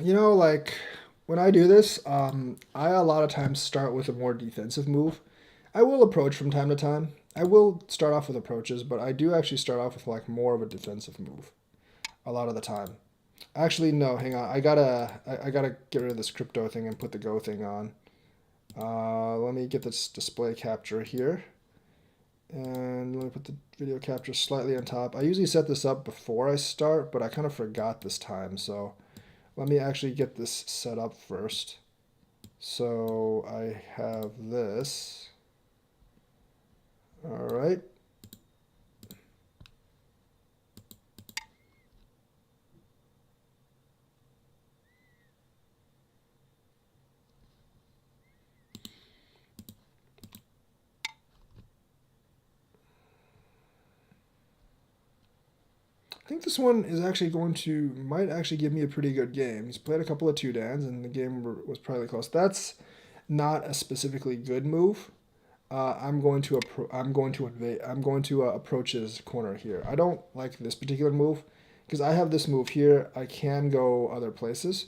You know, like when I do this, I a lot of times start with a more defensive move. I will approach from time to time. I will start off with approaches, but I do actually start off with like more of a defensive move a lot of the time. Actually, no, hang on. I gotta get rid of this crypto thing and put the Go thing on. Let me get this display capture here. And let me put the video capture slightly on top. I usually set this up before I start, but I kind of forgot this time. So let me actually get this set up first. So I have this. All right. I think this one is actually might actually give me a pretty good game. He's played a couple of two dans, and the game was probably close. That's not a specifically good move. I'm going to invade. I'm going to approach his corner here. I don't like this particular move because I have this move here. I can go other places,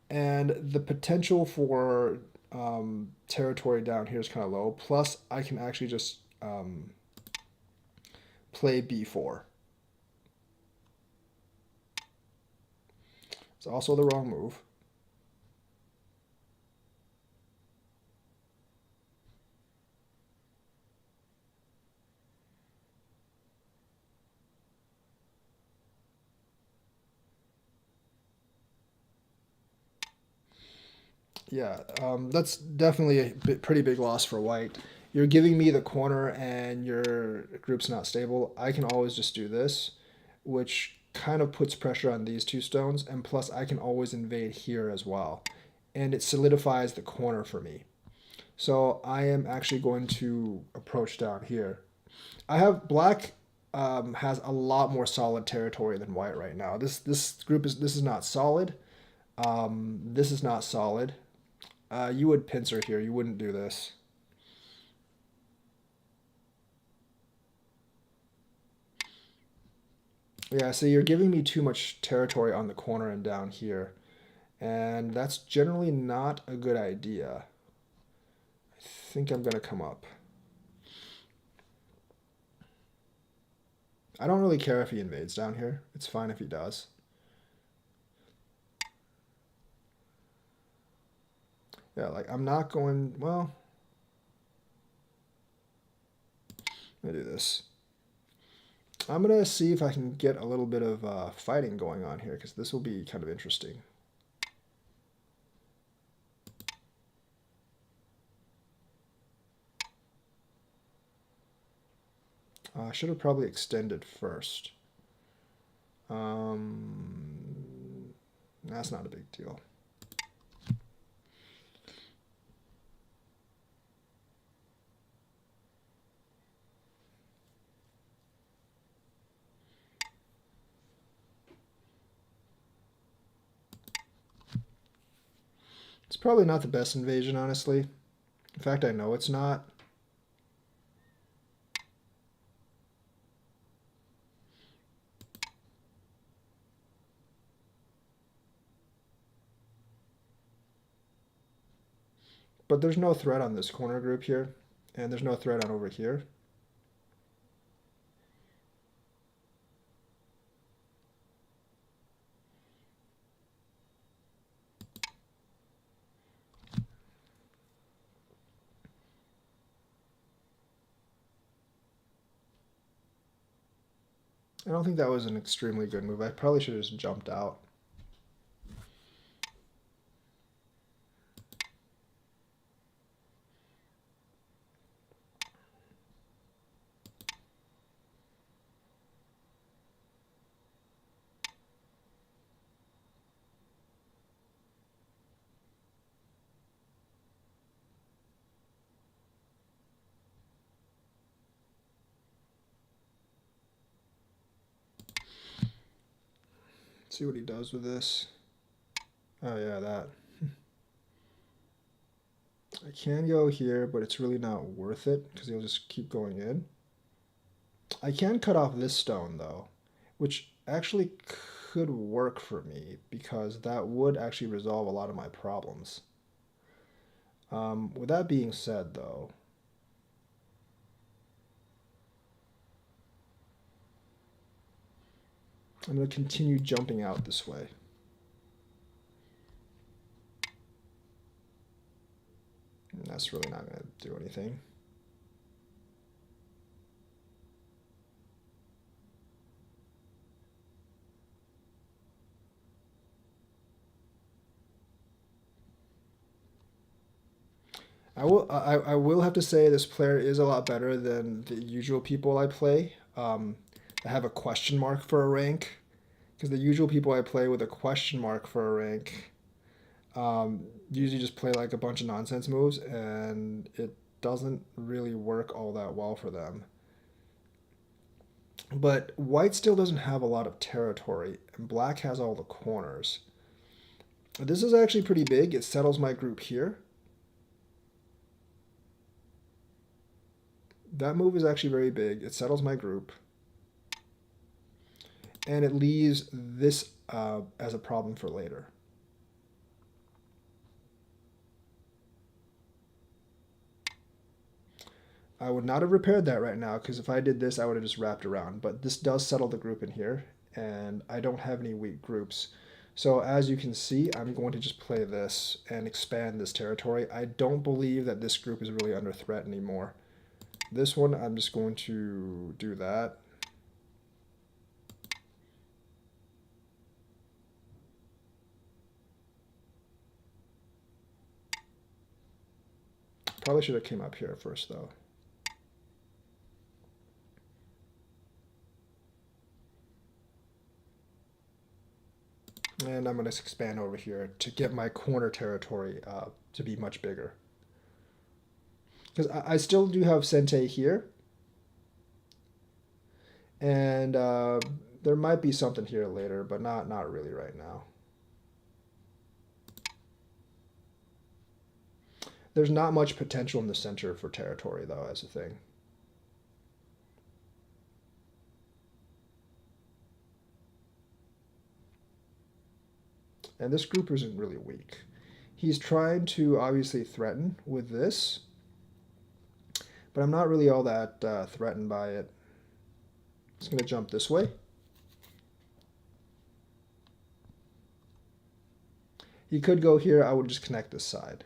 and the potential for territory down here is kind of low. Plus, I can actually just play b4. It's also the wrong move. Yeah, that's definitely a pretty big loss for white. You're giving me the corner and your group's not stable. I can always just do this, which kind of puts pressure on these two stones, and plus I can always invade here as well. And it solidifies the corner for me. So I am actually going to approach down here. I have black has a lot more solid territory than white right now. This is not solid. This is not solid. You would pincer here. You wouldn't do this. Yeah, so you're giving me too much territory on the corner and down here. And that's generally not a good idea. I think I'm going to come up. I don't really care if he invades down here. It's fine if he does. Yeah, like I'm not going, well, let me do this. I'm going to see if I can get a little bit of fighting going on here because this will be kind of interesting. I should have probably extended first. That's not a big deal. It's probably not the best invasion, honestly. In fact, I know it's not. But there's no threat on this corner group here, and there's no threat on over here. I don't think that was an extremely good move. I probably should have just jumped out. Let's see what he does with this. Oh yeah, that. I can go here, but it's really not worth it because he'll just keep going in. I can cut off this stone though, which actually could work for me because that would actually resolve a lot of my problems. With that being said, though, I'm going to continue jumping out this way. And that's really not going to do anything. I will have to say this player is a lot better than the usual people I play. I have a question mark for a rank, because the usual people I play with a question mark for a rank usually just play like a bunch of nonsense moves, and it doesn't really work all that well for them. But white still doesn't have a lot of territory, and black has all the corners. This is actually pretty big. It settles my group here. That move is actually very big. It settles my group. And it leaves this as a problem for later. I would not have repaired that right now, because if I did this, I would have just wrapped around. But this does settle the group in here, and I don't have any weak groups. So as you can see, I'm going to just play this and expand this territory. I don't believe that this group is really under threat anymore. This one, I'm just going to do that. Probably should have came up here first, though. And I'm going to expand over here to get my corner territory to be much bigger. Because I still do have Sente here. And there might be something here later, but not really right now. There's not much potential in the center for territory, though, as a thing. And this group isn't really weak. He's trying to obviously threaten with this, but I'm not really all that threatened by it. It's going to jump this way. He could go here. I would just connect this side.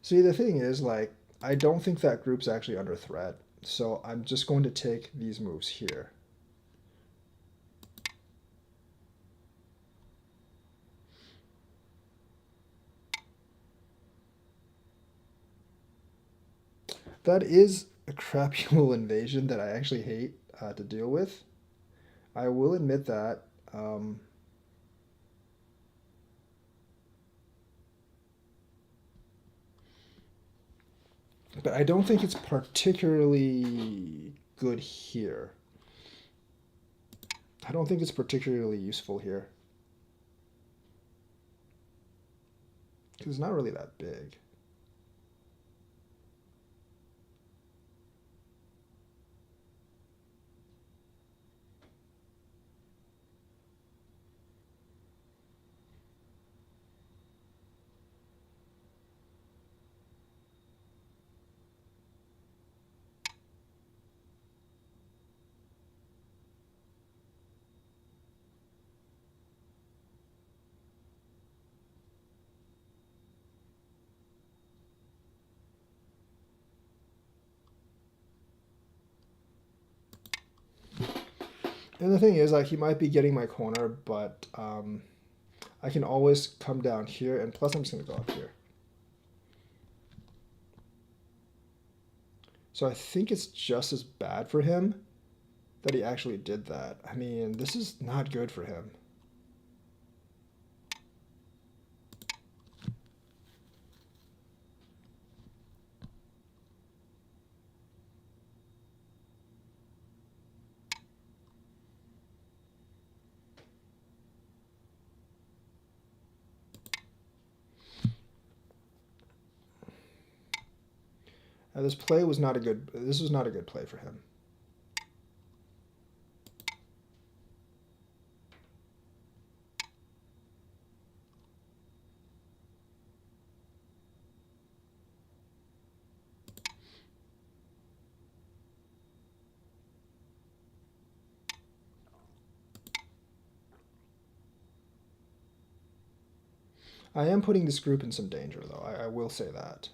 See, the thing is, like, I don't think that group's actually under threat, so I'm just going to take these moves here. That is a crappy little invasion that I actually hate to deal with. I will admit that. But I don't think it's particularly good here. I don't think it's particularly useful here. Because it's not really that big. And the thing is, like, he might be getting my corner, but I can always come down here, and plus I'm just going to go up here. So I think it's just as bad for him that he actually did that. I mean, this is not good for him. This play was not a good. This was not a good play for him. I am putting this group in some danger, though. I will say that.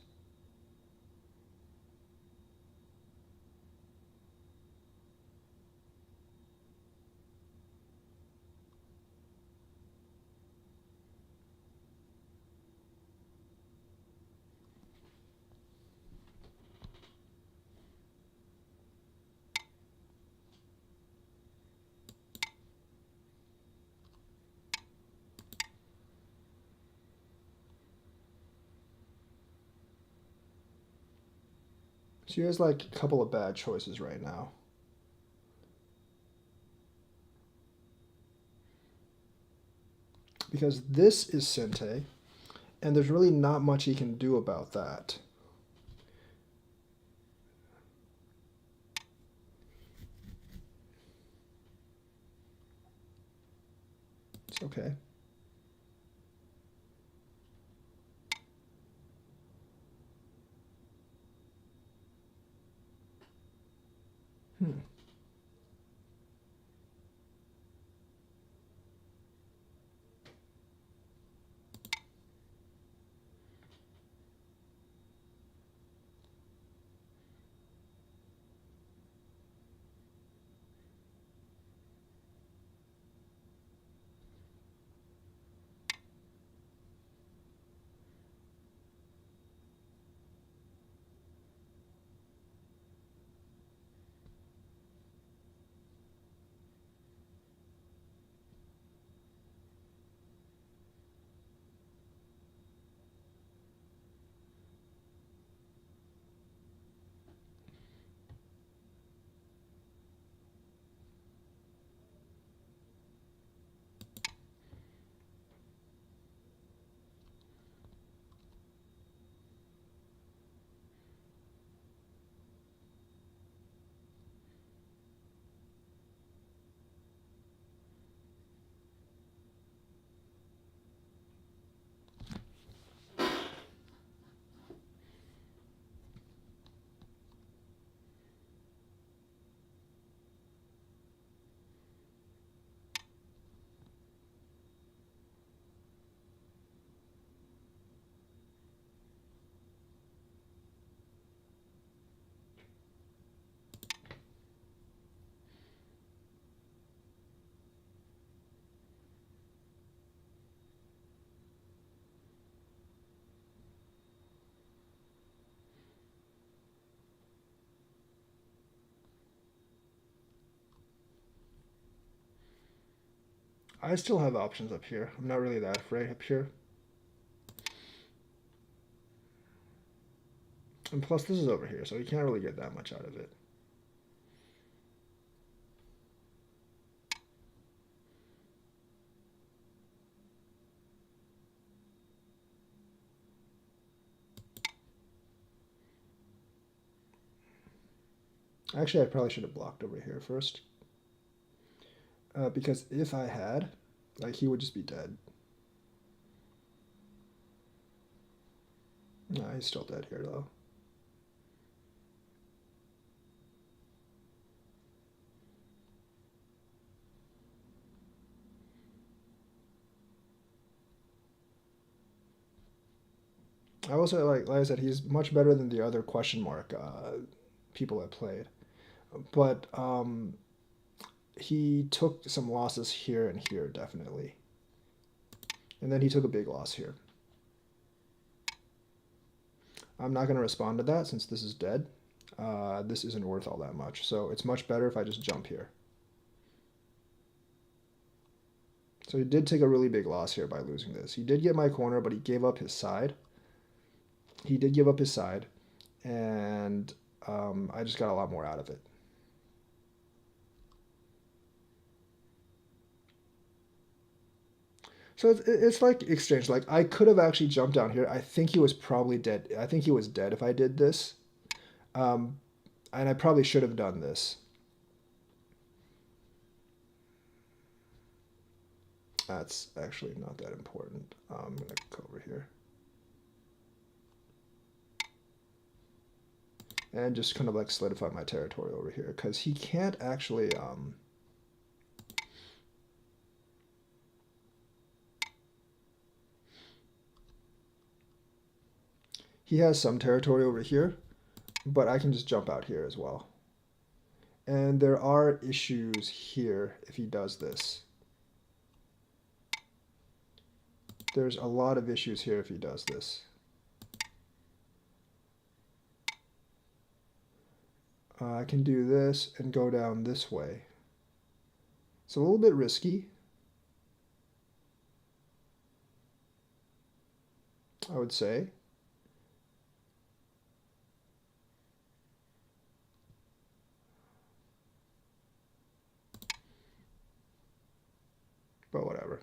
So he has like a couple of bad choices right now. Because this is Sente, and there's really not much he can do about that. It's okay. Hmm. I still have options up here. I'm not really that afraid up here. And plus, this is over here, so you can't really get that much out of it. Actually, I probably should have blocked over here first. Because if I had, like, he would just be dead. No, he's still dead here, though. I will say, like I said, he's much better than the other question mark people that played. But he took some losses here and here, definitely. And then he took a big loss here. I'm not going to respond to that since this is dead. This isn't worth all that much. So it's much better if I just jump here. So he did take a really big loss here by losing this. He did get my corner, but he gave up his side. He did give up his side, and I just got a lot more out of it. So it's like exchange. Like I could have actually jumped down here. I think he was probably dead. I think he was dead if I did this. And I probably should have done this. That's actually not that important. I'm going to go over here. And just kind of like solidify my territory over here, because he can't actually he has some territory over here, but I can just jump out here as well. And there are issues here if he does this. There's a lot of issues here if he does this. I can do this and go down this way. It's a little bit risky, I would say. But whatever.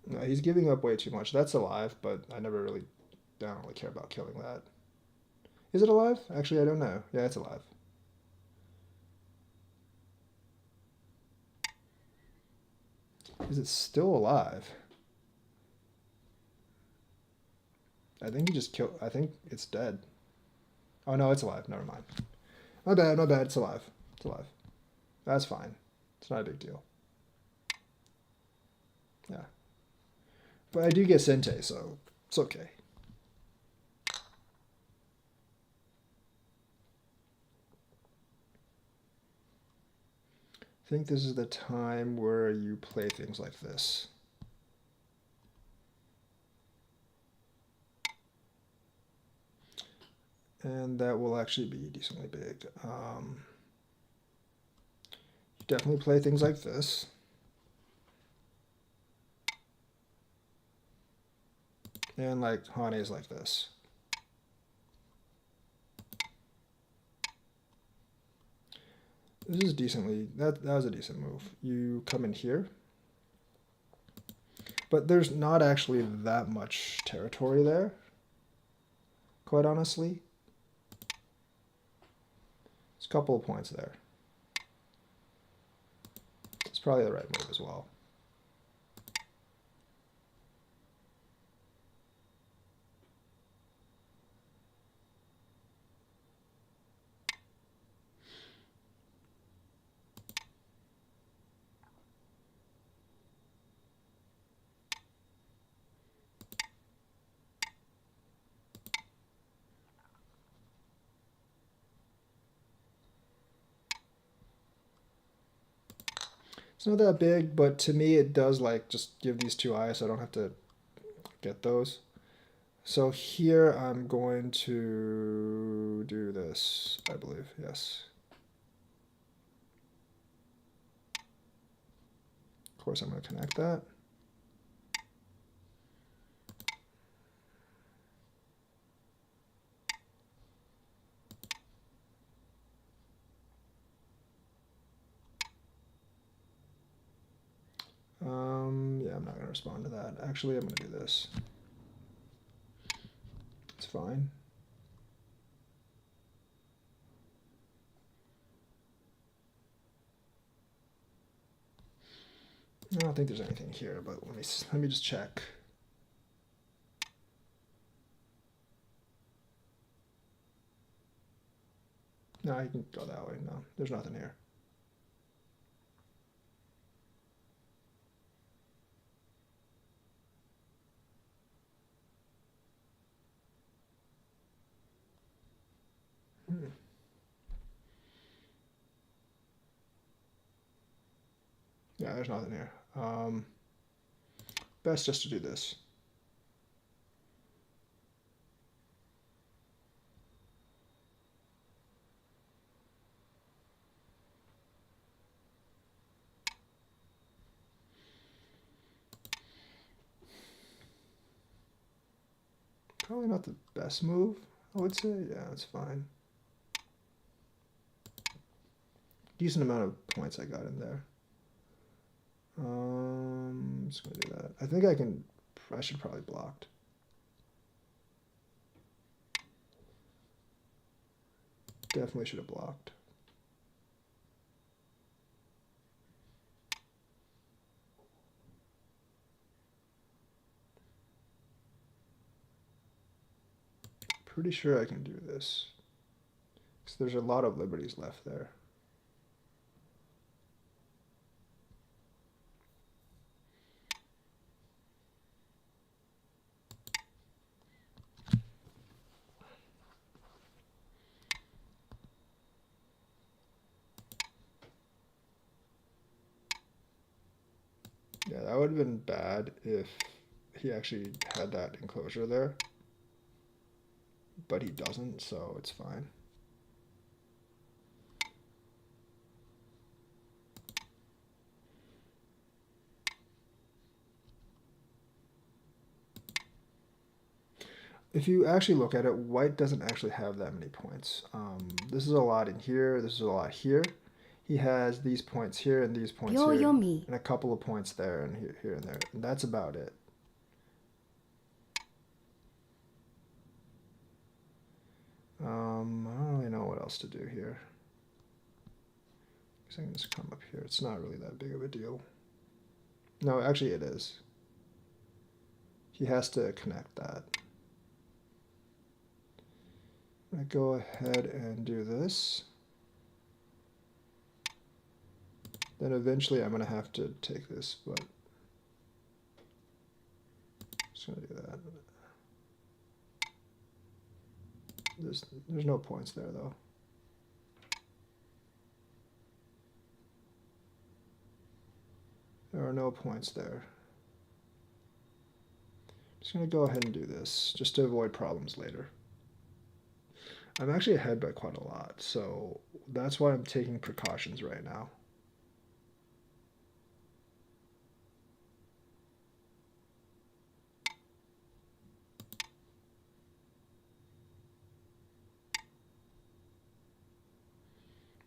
No, he's giving up way too much. That's alive, but I don't really care about killing that. Is it alive? Actually, I don't know. Yeah, it's alive. Is it still alive? I think he just killed. I think it's dead. Oh no, it's alive. Never mind. My bad. My bad. It's alive. It's alive. That's fine. It's not a big deal. Yeah. But I do get Sente, so it's okay. I think this is the time where you play things like this. And that will actually be decently big. You definitely play things like this. And like Hane's like this. This is decently, that was a decent move. You come in here. But there's not actually that much territory there, quite honestly. There's a couple of points there. It's probably the right move as well. It's not that big, but to me it does like just give these two eyes so I don't have to get those. So here I'm going to do this, I believe, yes. Of course I'm going to connect that. Yeah, I'm not going to respond to that. Actually, I'm going to do this. It's fine. I don't think there's anything here, but let me just check. No, you can go that way. No, there's nothing here. Yeah, there's nothing here. Best just to do this. Probably not the best move, I would say. Yeah, it's fine. Decent amount of points I got in there. I'm just gonna do that. I think I should probably blocked. Definitely should have blocked. Pretty sure I can do this. Because there's a lot of liberties left there. Yeah, that would have been bad if he actually had that enclosure there. But he doesn't, so it's fine. If you actually look at it, white doesn't actually have that many points. This is a lot in here, this is a lot here. He has these points here and these points here, and a couple of points there and here and there. And that's about it. I don't really know what else to do here. I can just come up here. It's not really that big of a deal. No, actually it is. He has to connect that. I'm going to go ahead and do this. Then eventually I'm going to have to take this, but I'm just going to do that. There's no points there though. There are no points there. I'm just going to go ahead and do this just to avoid problems later. I'm actually ahead by quite a lot, so that's why I'm taking precautions right now.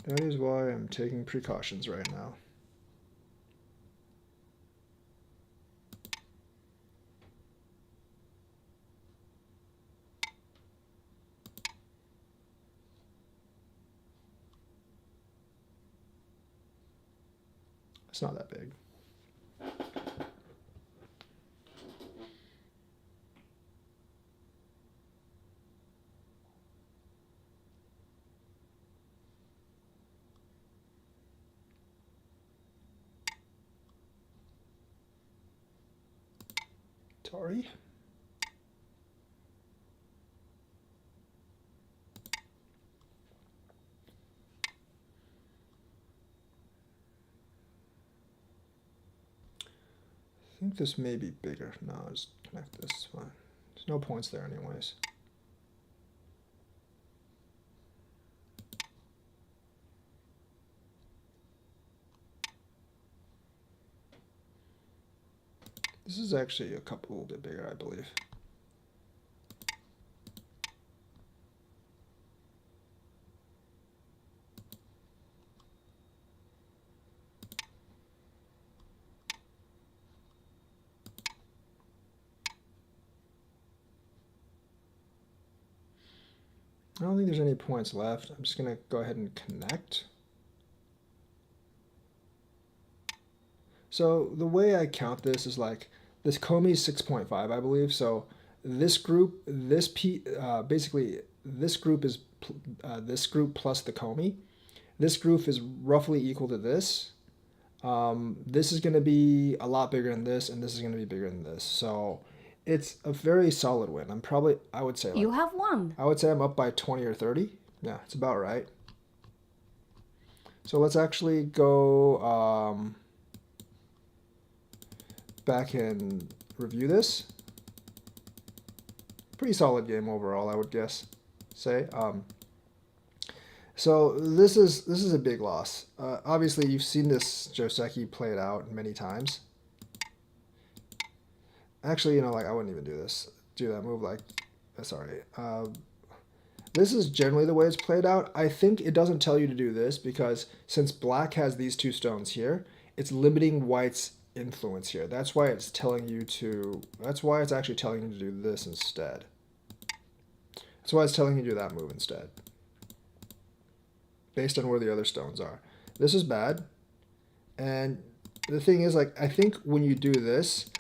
That is why I'm taking precautions right now. It's not that big. Sorry. I think this may be bigger. No, just connect this. It's fine. There's no points there anyways. This is actually a little bit bigger, I believe. I don't think there's any points left. I'm just going to go ahead and connect. So the way I count this is like, this Comey is 6.5, I believe. So this group, basically this group is this group plus the Comey. This group is roughly equal to this. This is going to be a lot bigger than this, and this is going to be bigger than this. So it's a very solid win. I would say like, you have won. I would say I'm up by 20 or 30. Yeah, it's about right. So let's actually go back and review this. Pretty solid game overall, I would say. So this is a big loss. Obviously, you've seen this Joseki played out many times. Actually, like I wouldn't even do this. Do that move like sorry. This is generally the way it's played out. I think it doesn't tell you to do this because since black has these two stones here, it's limiting white's influence here. That's why it's telling you to, that's why it's actually telling you to do this instead. That's why it's telling you to do that move instead. Based on where the other stones are. This is bad. And the thing is, like, I think when you do this,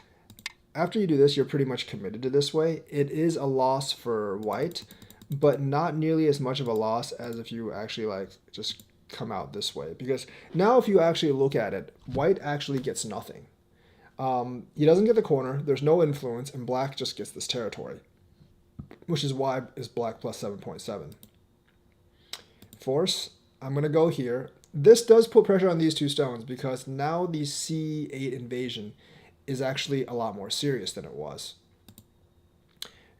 after you do this, you're pretty much committed to this way. It is a loss for white, but not nearly as much of a loss as if you actually like just come out this way. Because now if you actually look at it, white actually gets nothing. He doesn't get the corner, there's no influence, and black just gets this territory, which is why is black plus 7.7. Force, I'm going to go here. This does put pressure on these two stones because now the C8 invasion is actually a lot more serious than it was.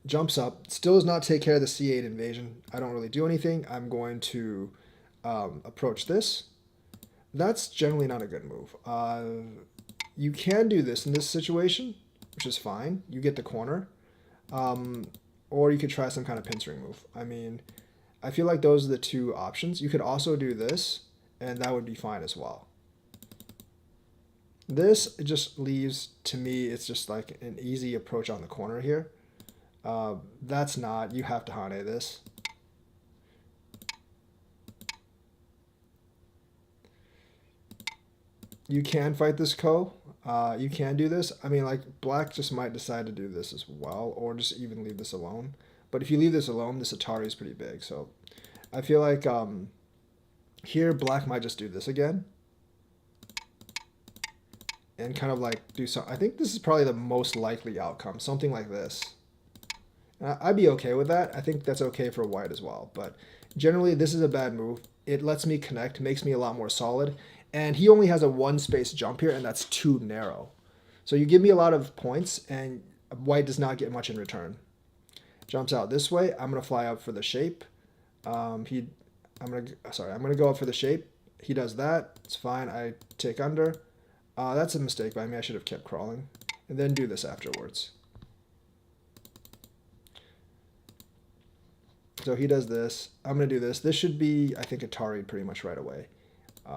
Jumps up, still does not take care of the C8 invasion. I don't really do anything. I'm going to approach this. That's generally not a good move. You can do this in this situation, which is fine. You get the corner. Or you could try some kind of pincering move. I mean, I feel like those are the two options. You could also do this, and that would be fine as well. This just leaves, to me, it's just like an easy approach on the corner here. That's not, you have to Hane this. You can fight this Ko. You can do this. I mean, like, black just might decide to do this as well, or just even leave this alone. But if you leave this alone, this Atari is pretty big. So I feel like here black might just do this again. And kind of like do some, I think this is probably the most likely outcome, something like this. I'd be okay with that. I think that's okay for white as well. But generally, this is a bad move. It lets me connect, makes me a lot more solid. And he only has a one space jump here, and that's too narrow. So you give me a lot of points, and white does not get much in return. Jumps out this way. I'm gonna fly up for the shape. I'm gonna go up for the shape. He does that. It's fine. I take under. That's a mistake by me. I should have kept crawling, and then do this afterwards. So he does this. I'm gonna do this. This should be, I think, Atari pretty much right away.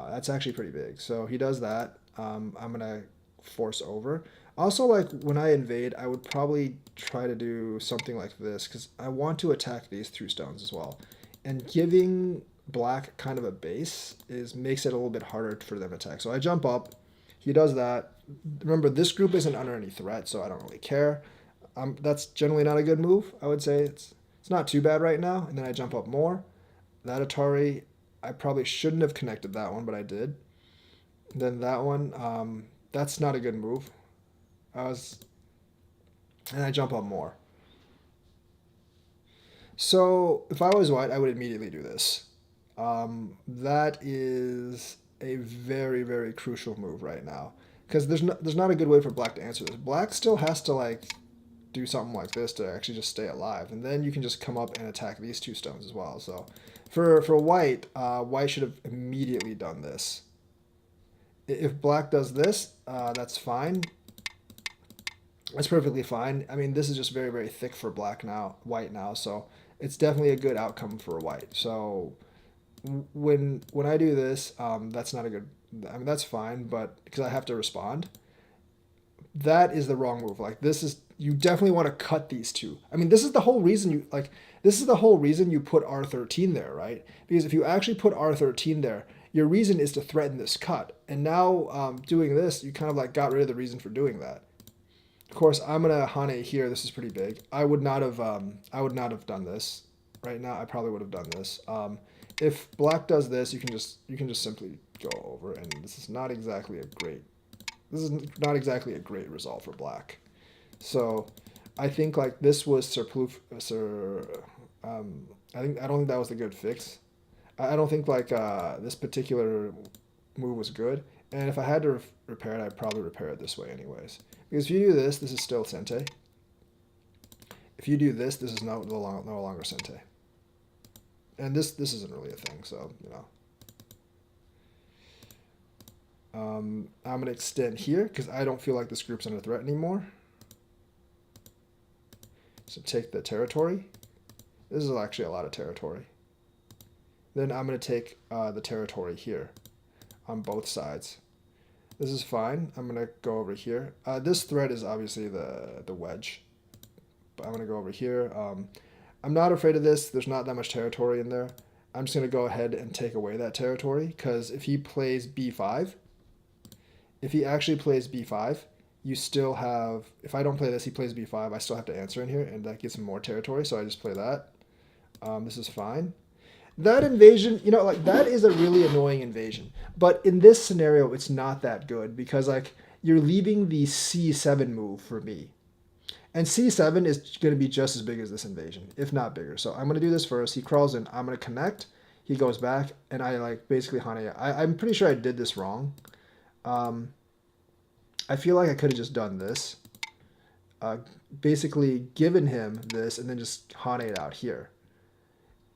That's actually pretty big. So he does that. I'm gonna force over. Also, like when I invade, I would probably try to do something like this because I want to attack these two stones as well. And giving black kind of a base makes it a little bit harder for them to attack. So I jump up. He does that. Remember, this group isn't under any threat, so I don't really care. That's generally not a good move. I would say it's not too bad right now. And then I jump up more. That Atari, I probably shouldn't have connected that one, but I did. Then that one, that's not a good move. And I jump up more. So if I was white, I would immediately do this. That is a very, very crucial move right now because there's not a good way for black to answer this. Black still has to like do something like this to actually just stay alive, and then you can just come up and attack these two stones as well. So for white, white should have immediately done this. If black does this, that's fine. That's perfectly fine. I mean, this is just very, very thick for white now, so it's definitely a good outcome for white. So when I do this, that's not a good. I mean, that's fine, but because I have to respond, that is the wrong move. Like this is, you definitely want to cut these two. I mean, this is the whole reason you like. This is the whole reason you put R13 there, right? Because if you actually put R13 there, your reason is to threaten this cut. And now doing this, you kind of like got rid of the reason for doing that. Of course, I'm gonna Hane here. This is pretty big. I would not have done this right now. I probably would have done this. If black does this, you can just simply go over, and this is not exactly a great result for black. So I think like this was I don't think that was a good fix. I don't think like this particular move was good. And if I had to repair it, I'd probably repair it this way anyways. Because if you do this, this is still Sente. If you do this, this is no longer Sente. And this isn't really a thing, so, you know. I'm going to extend here because I don't feel like this group's under threat anymore. So take the territory. This is actually a lot of territory. Then I'm going to take the territory here on both sides. This is fine. I'm going to go over here. This thread is obviously the wedge. But I'm going to go over here. I'm not afraid of this. There's not that much territory in there. I'm just going to go ahead and take away that territory, because if he plays b5, if he actually plays b5, you still have, if I don't play this, he plays b5, I still have to answer in here, and that gives him more territory, so I just play that. This is fine. That invasion, you know, like that is a really annoying invasion. But in this scenario, it's not that good, because like you're leaving the c7 move for me. And c7 is going to be just as big as this invasion, if not bigger. So I'm going to do this first. He crawls in. I'm going to connect. He goes back, and I like basically Hane. I'm pretty sure I did this wrong. I feel like I could have just done this. Basically given him this, and then just Hane it out here.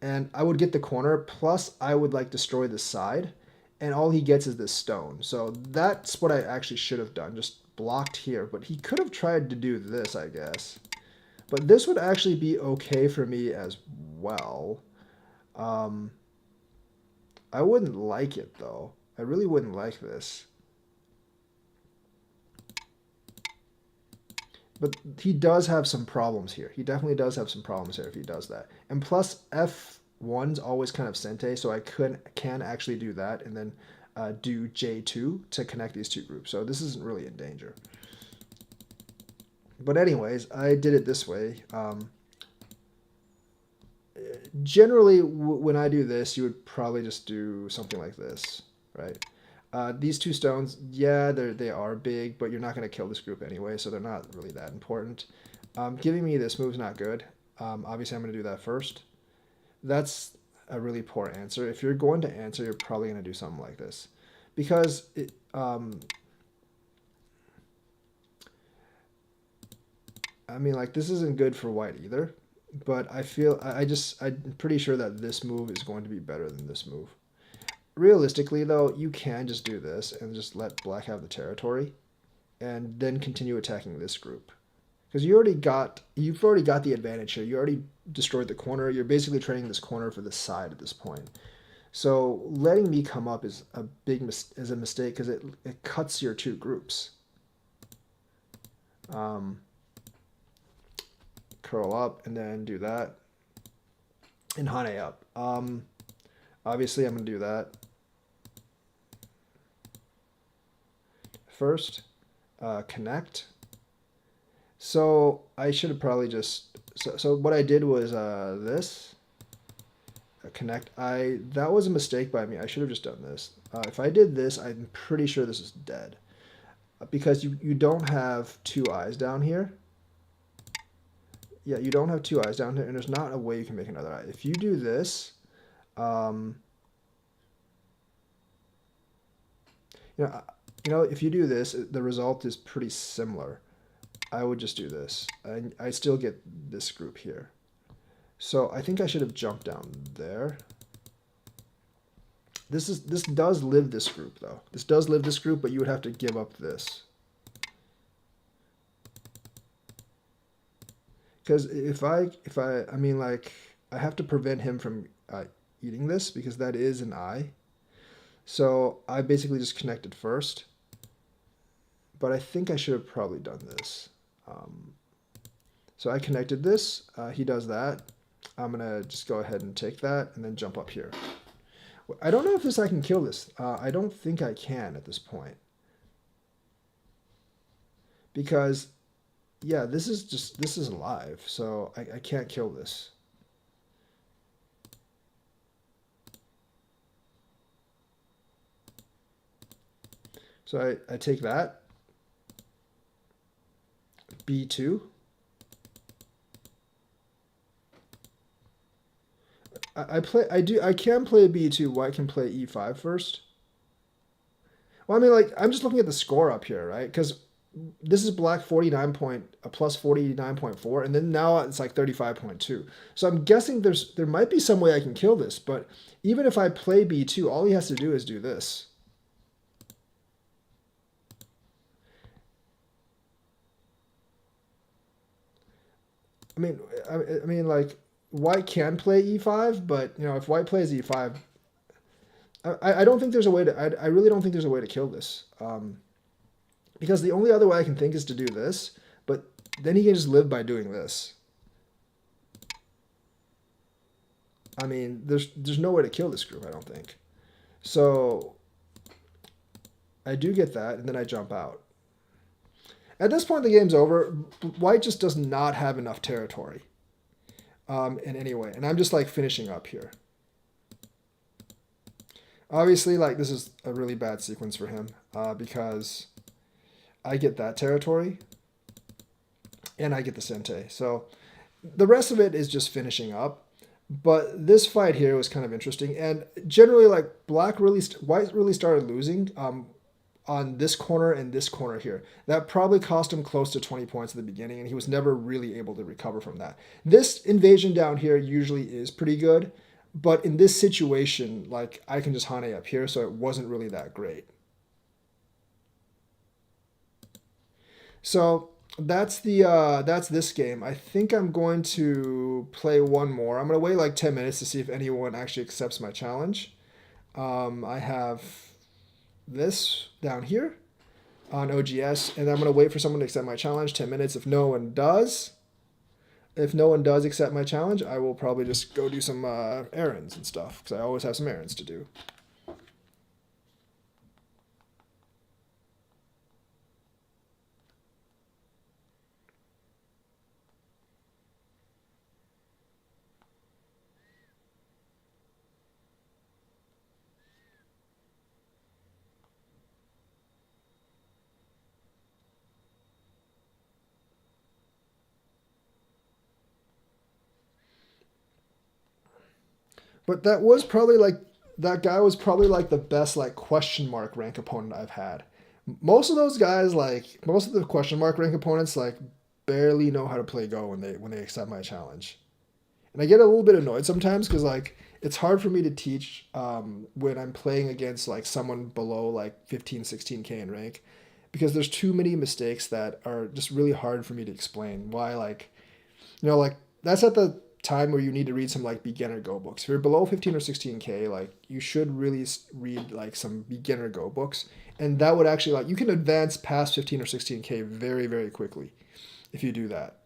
And I would get the corner, plus I would like destroy this side, and all he gets is this stone. So that's what I actually should have done, just blocked here. But he could have tried to do this, I guess. But this would actually be okay for me as well. I wouldn't like it, though. I really wouldn't like this. But he does have some problems here. He definitely does have some problems here if he does that. And plus F1's always kind of sente, so I can actually do that and then do J2 to connect these two groups. So this isn't really in danger. But anyways, I did it this way. Generally, when I do this, you would probably just do something like this, right? These two stones, yeah, they are big, but you're not going to kill this group anyway, so they're not really that important. Giving me this move's not good. Obviously, I'm going to do that first. That's a really poor answer. If you're going to answer, you're probably going to do something like this. Because, I mean, like, this isn't good for white either. But I'm pretty sure that this move is going to be better than this move. Realistically, though, you can just do this and just let black have the territory and then continue attacking this group. Because you've already got the advantage here. You already destroyed the corner. You're basically trading this corner for the side at this point. So letting me come up is a mistake, because it cuts your two groups. Curl up and then do that. And Hane up. Obviously, I'm going to do that first. Connect. So I should have probably just... So what I did was this. Connect. That was a mistake by me. I should have just done this. If I did this, I'm pretty sure this is dead. Because you don't have two eyes down here. Yeah, you don't have two eyes down here, and there's not a way you can make another eye. If you do this, you know, if you do this, the result is pretty similar. I would just do this. I still get this group here. So I think I should have jumped down there. This does live this group, though. This does live this group, but you would have to give up this. Because I mean, like, I have to prevent him from eating this, because that is an eye. So I basically just connected first. But I think I should have probably done this. So I connected this. He does that. I'm going to just go ahead and take that and then jump up here. I don't know if I can kill this. I don't think I can at this point. Because... yeah, this is alive, so I can't kill this. So I take that. B2. I can play B2. White can play E5 first. Well, I mean, like, I'm just looking at the score up here, right? Because this is black 49 plus 49.4, and then now it's like 35.2. So I'm guessing there might be some way I can kill this, but even if I play B2, all he has to do is do this. I mean, I mean, like white can play e5, but you know, if white plays e5, I don't think there's a way to. I really don't think there's a way to kill this. Because the only other way I can think is to do this, but then he can just live by doing this. I mean, there's no way to kill this group, I don't think. So I do get that, and then I jump out. At this point, the game's over. White just does not have enough territory in any way, and I'm just like finishing up here. Obviously, like this is a really bad sequence for him because I get that territory, and I get the Sente. So the rest of it is just finishing up. But this fight here was kind of interesting, and generally, like white really started losing on this corner and this corner here. That probably cost him close to 20 points at the beginning, and he was never really able to recover from that. This invasion down here usually is pretty good, but in this situation, like I can just Hane up here, so it wasn't really that great. So that's this game. I think I'm going to play one more. I'm gonna wait like 10 minutes to see if anyone actually accepts my challenge. I have this down here on OGS, and I'm gonna wait for someone to accept my challenge. 10 minutes. If no one does accept my challenge, I will probably just go do some errands and stuff because I always have some errands to do. But that guy was probably like the best like question mark rank opponent I've had. Most of those guys, like most of the question mark rank opponents, like barely know how to play Go when they accept my challenge, and I get a little bit annoyed sometimes because like it's hard for me to teach when I'm playing against like someone below like 15, 16K in rank, because there's too many mistakes that are just really hard for me to explain. Why like like that's at the time where you need to read some like beginner Go books. If you're below 15 or 16K, like you should really read like some beginner Go books, and that would actually like you can advance past 15 or 16K very very quickly if you do that.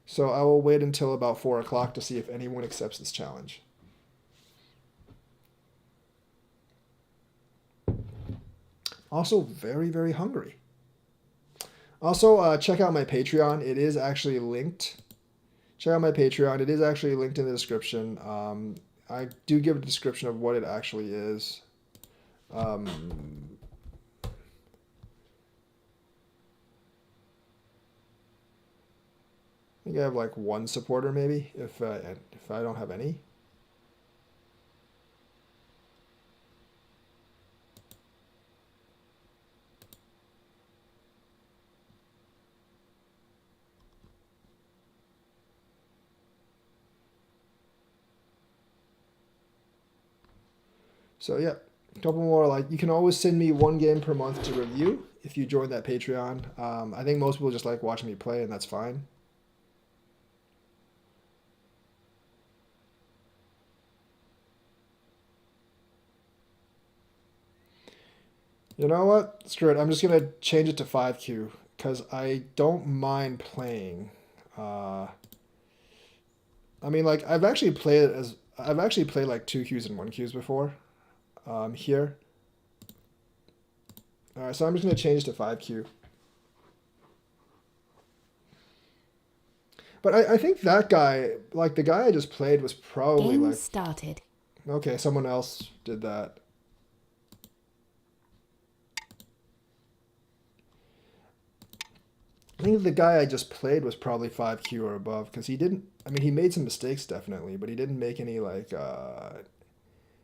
So I will wait until about 4 o'clock to see if anyone accepts this challenge. Also very very hungry. Also check out my Patreon. It is actually linked. Check out my Patreon. It is actually linked in the description. I do give a description of what it actually is. I think I have like one supporter maybe if I don't have any. So yeah, a couple more. Like you can always send me one game per month to review if you join that Patreon. I think most people just like watching me play, and that's fine. You know what? Screw it. I'm just gonna change it to 5Q because I don't mind playing. Uh, I mean, like I've actually played like 2Qs and 1Qs before. Here. All right, so I'm just gonna change to 5Q. But I think that guy, like the guy I just played, was probably Game like started. okay. Someone else did that. I think the guy I just played was probably 5Q or above because he didn't. I mean, he made some mistakes definitely, but he didn't make any like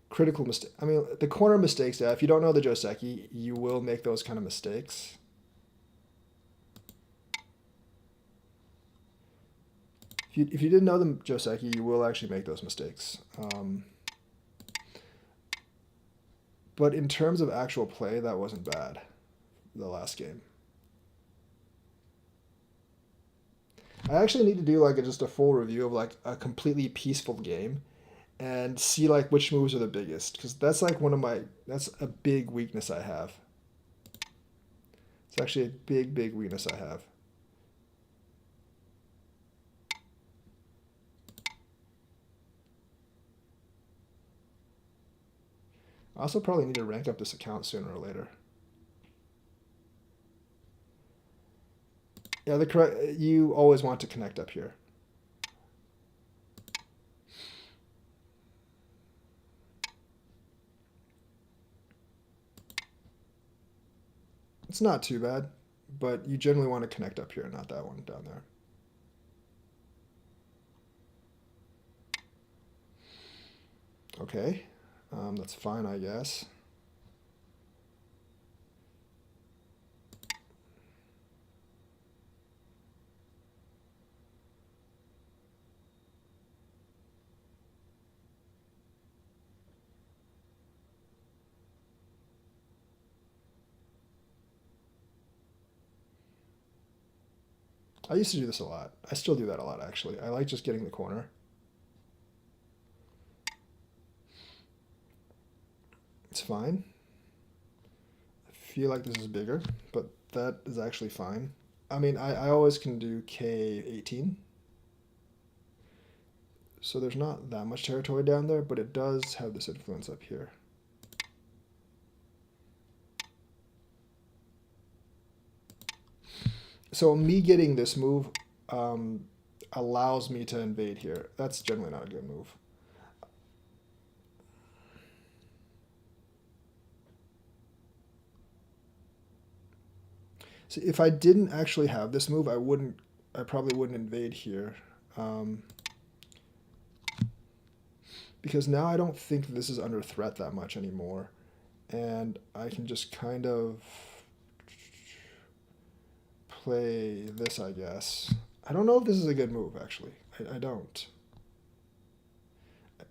critical mistake. I mean, the corner mistakes. If you don't know the Joseki, you will make those kind of mistakes. If you didn't know the Joseki, you will actually make those mistakes. But in terms of actual play, that wasn't bad. The last game. I actually need to do like just a full review of like a completely peaceful game and see like which moves are the biggest because that's like one of my that's a big weakness I have. It's actually a big weakness I have. I also probably need to rank up this account sooner or later. Yeah, the correct you always want to connect up here. It's not too bad, but you generally want to connect up here, not that one down there. Okay, that's fine, I guess. I used to do this a lot. I still do that a lot, actually. I like just getting the corner. It's fine. I feel like this is bigger, but that is actually fine. I mean, I always can do K18, so there's not that much territory down there, but it does have this influence up here. So me getting this move um, allows me to invade here. That's generally not a good move. See, if I didn't actually have this move, I probably wouldn't invade here. Um, because now I don't think this is under threat that much anymore. And I can just kind of play this, I guess. I don't know if this is a good move, actually. I don't.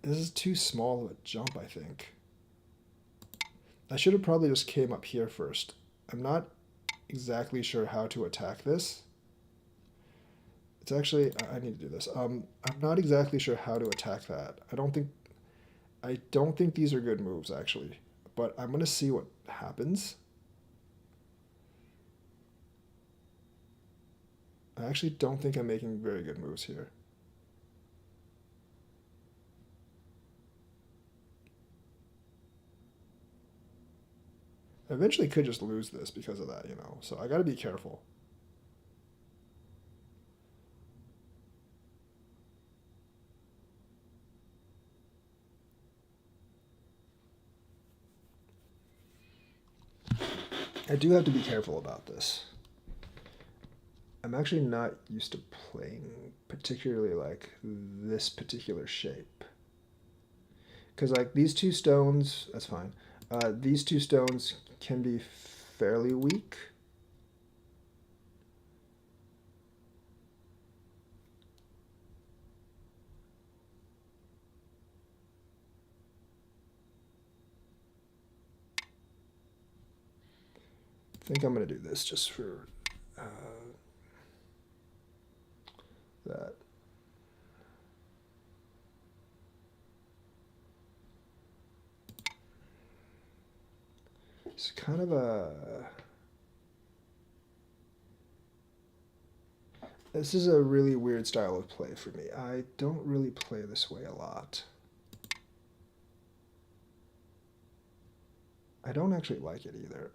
This is too small of a jump, I think. I should have probably just came up here first. I'm not exactly sure how to attack this. It's actually, I need to do this. I'm not exactly sure how to attack that. I don't think these are good moves, actually. But I'm going to see what happens. I actually don't think I'm making very good moves here. I eventually could just lose this because of that, you know. So I got to be careful. I do have to be careful about this. I'm actually not used to playing particularly like this particular shape. Because like these two stones, that's fine. These two stones can be fairly weak. I think I'm going to do this just for that. It's kind of a... This is a really weird style of play for me. I don't really play this way a lot. I don't actually like it either.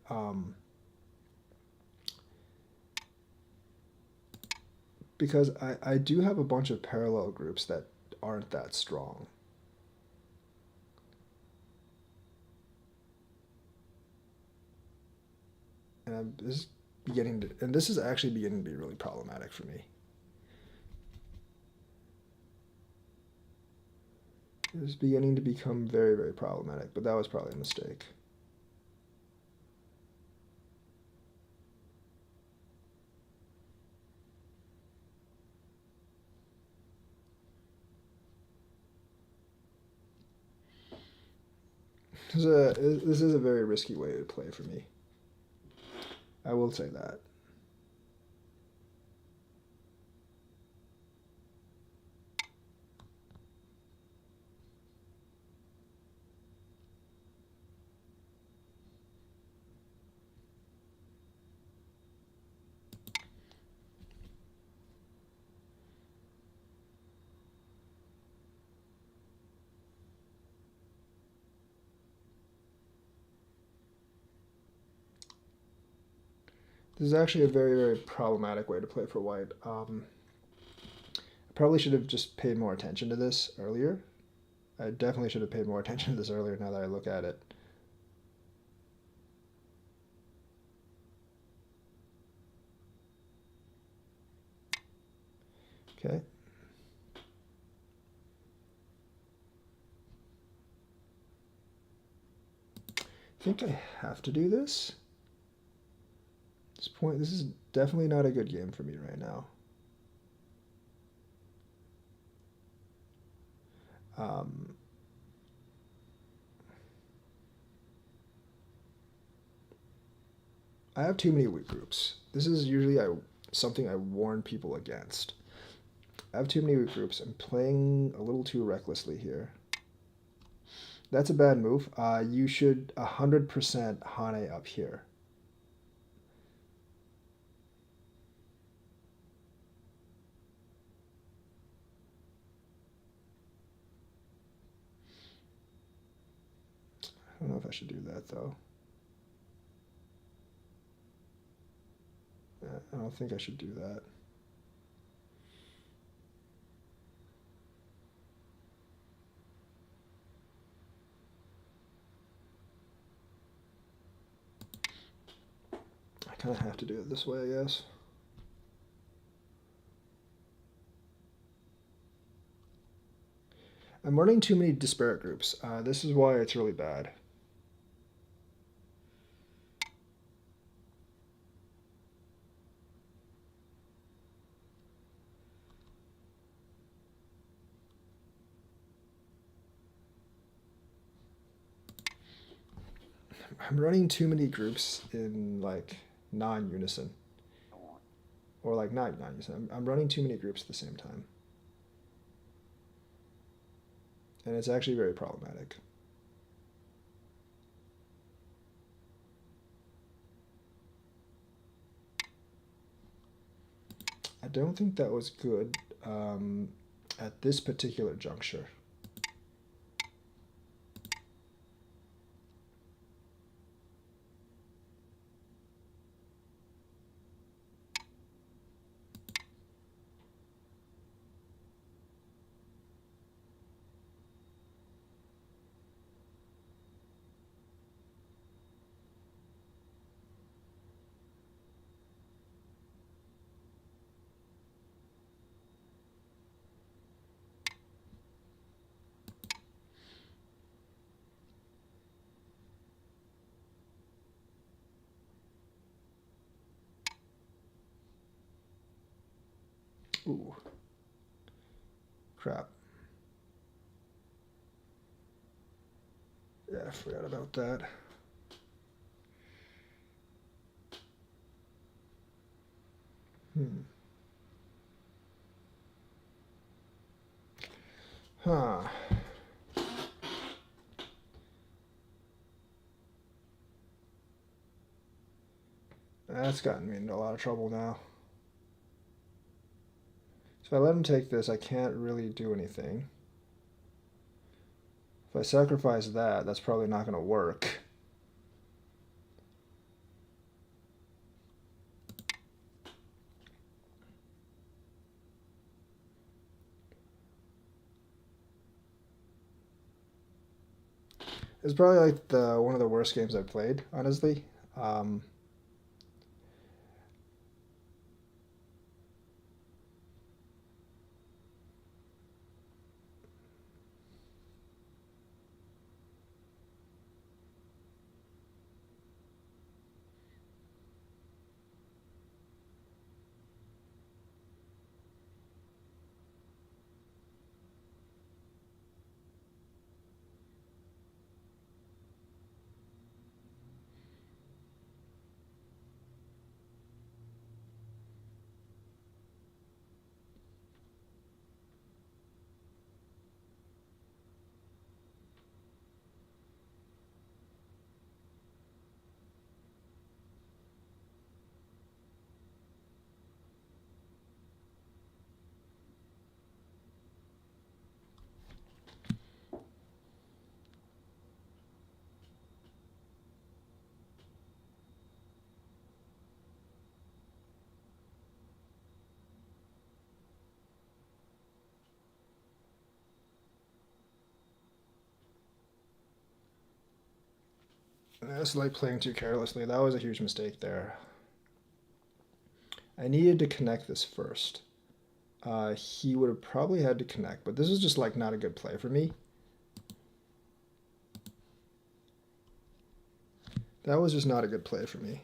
Because I do have a bunch of parallel groups that aren't that strong. And this is actually beginning to be really problematic for me. It is beginning to become very problematic, but that was probably a mistake. This is a very risky way to play for me. I will say that. This is actually a very, very problematic way to play for white. I probably should have just paid more attention to this earlier. I definitely should have paid more attention to this earlier now that I look at it. Okay. I think I have to do this. At this point, this is definitely not a good game for me right now. I have too many weak groups. This is usually something I warn people against. I have too many weak groups. I'm playing a little too recklessly here. That's a bad move. You should 100% Hane up here. I don't know if I should do that though. I don't think I should do that. I kind of have to do it this way, I guess. I'm running too many disparate groups. This is why it's really bad. I'm running too many groups in like non-unison. Or like not non-unison. I'm running too many groups at the same time. And it's actually very problematic. I don't think that was good at this particular juncture. Ooh. Crap. Yeah, I forgot about that. Huh. That's gotten me into a lot of trouble now. So if I let him take this, I can't really do anything. If I sacrifice that, that's probably not going to work. It's probably like one of the worst games I've played, honestly. That's like playing too carelessly. That was a huge mistake there. I needed to connect this first. He would have probably had to connect, but this was just like not a good play for me. That was just not a good play for me.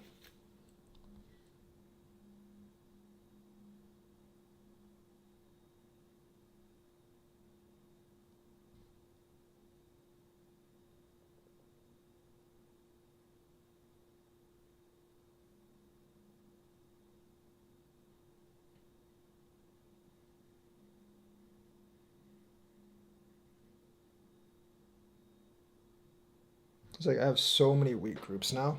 It's like I have so many weak groups now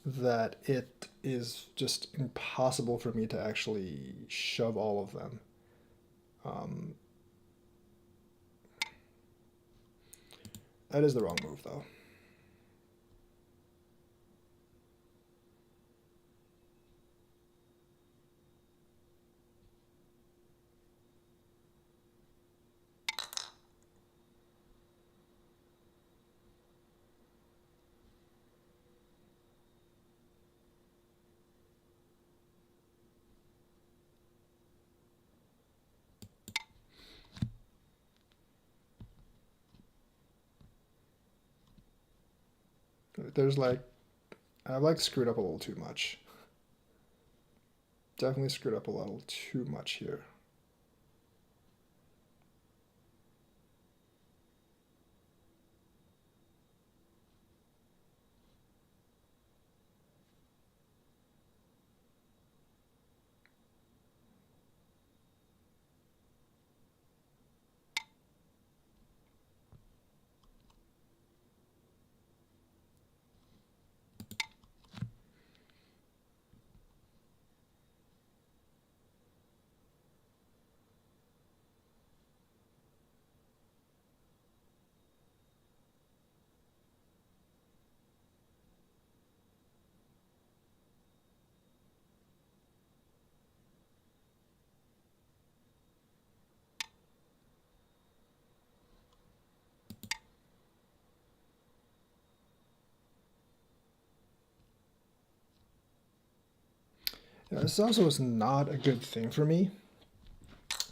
that it is just impossible for me to actually shove all of them. Um, that is the wrong move, though. There's like, I've like screwed up a little too much. Definitely screwed up a little too much here. Yeah, this also is not a good thing for me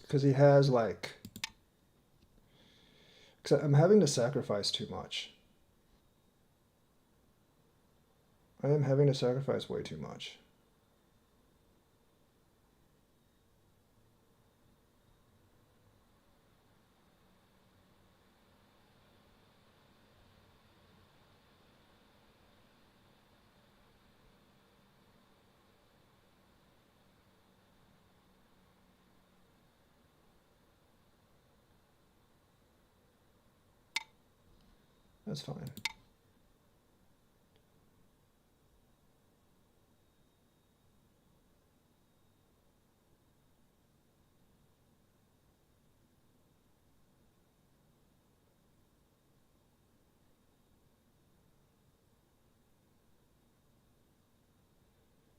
because he has like, because I'm having to sacrifice too much. I am having to sacrifice way too much. That's fine.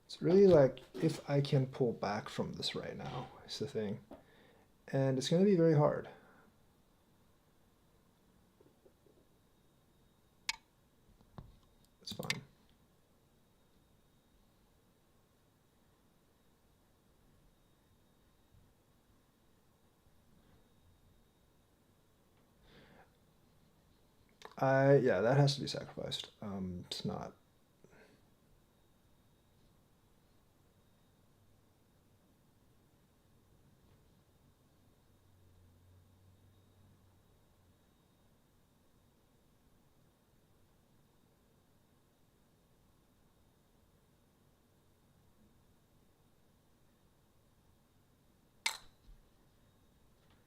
It's really like if I can pull back from this right now is the thing. And it's going to be very hard. It's fine. Yeah, that has to be sacrificed. It's not.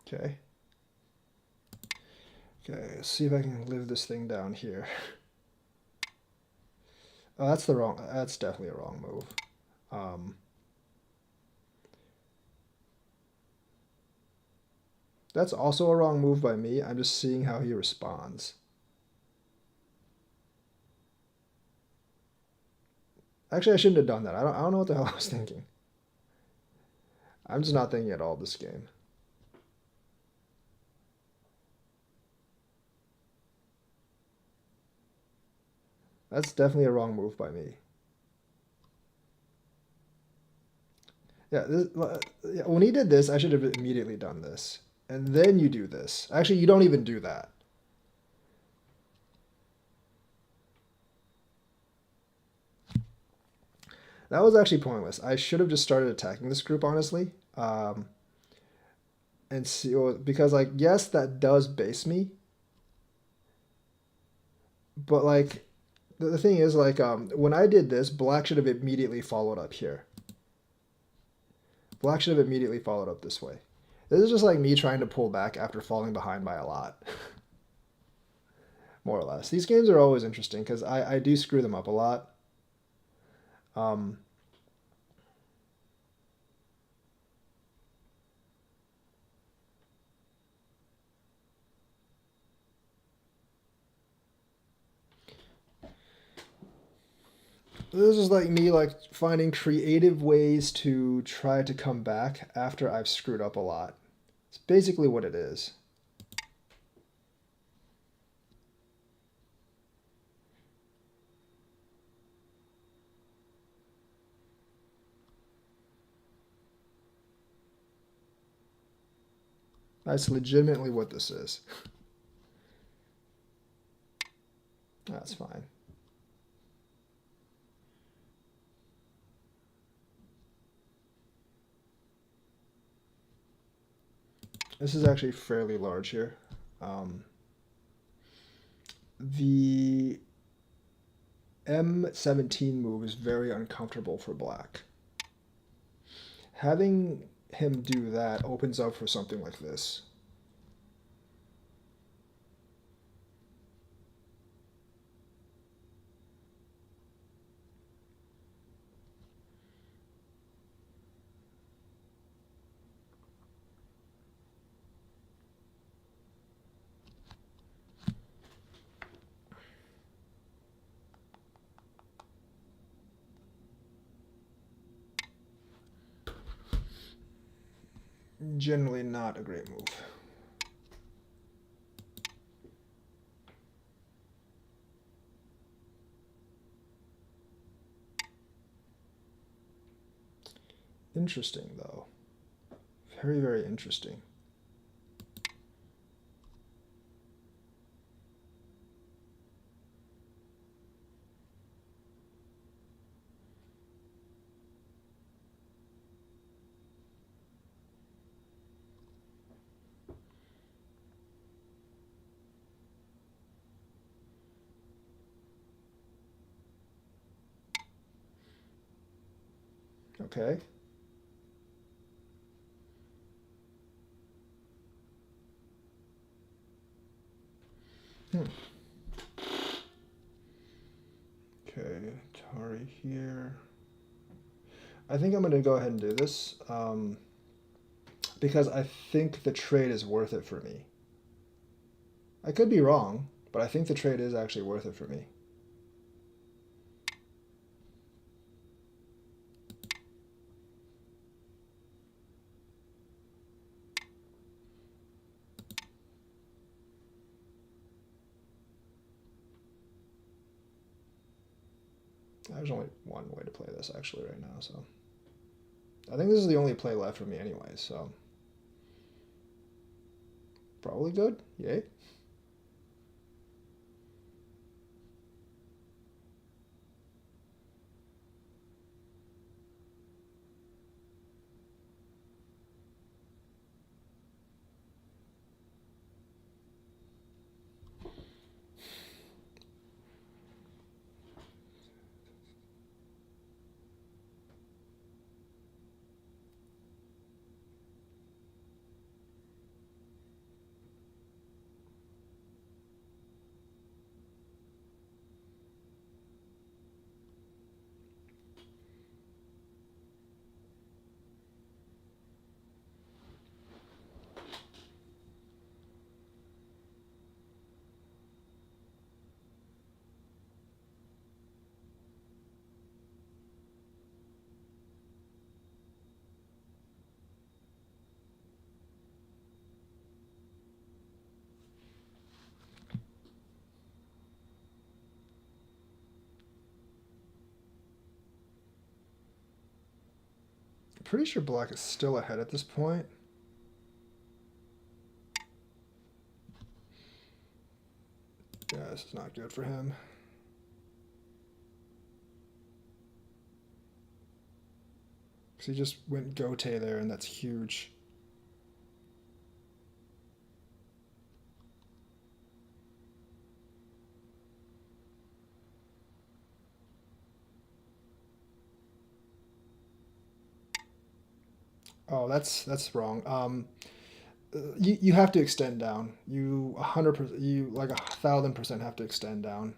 Okay. Okay, let's see if I can live this thing down here. Oh, that's the wrong. That's definitely a wrong move. Um, that's also a wrong move by me. I'm just seeing how he responds. Actually, I shouldn't have done that. I don't know what the hell I was thinking. I'm just not thinking at all this game. That's definitely a wrong move by me. Yeah, yeah, when he did this, I should have immediately done this. And then you do this. Actually, you don't even do that. That was actually pointless. I should have just started attacking this group, honestly. And see, well, because, like, yes, that does base me. But, like, the thing is, like, when I did this, black should have immediately followed up here. Black should have immediately followed up this way. This is just like me trying to pull back after falling behind by a lot. More or less. These games are always interesting because I do screw them up a lot. Um, this is like me like finding creative ways to try to come back after I've screwed up a lot. It's basically what it is. That's legitimately what this is. That's fine. This is actually fairly large here. The M17 move is very uncomfortable for black. Having him do that opens up for something like this. Generally not a great move. Interesting, though. Very, very interesting. Okay. Hmm. Okay, Tari here. I think I'm going to go ahead and do this because I think the trade is worth it for me. I could be wrong, but I think the trade is actually worth it for me. There's only one way to play this actually right now, so I think this is the only play left for me anyway, so probably good. Yay. pretty sure black is still ahead at this point. Yeah, this is not good for him. Because he just went gote there, and that's huge. Oh, that's wrong. You have to extend down. You 100%, you like 1,000% have to extend down.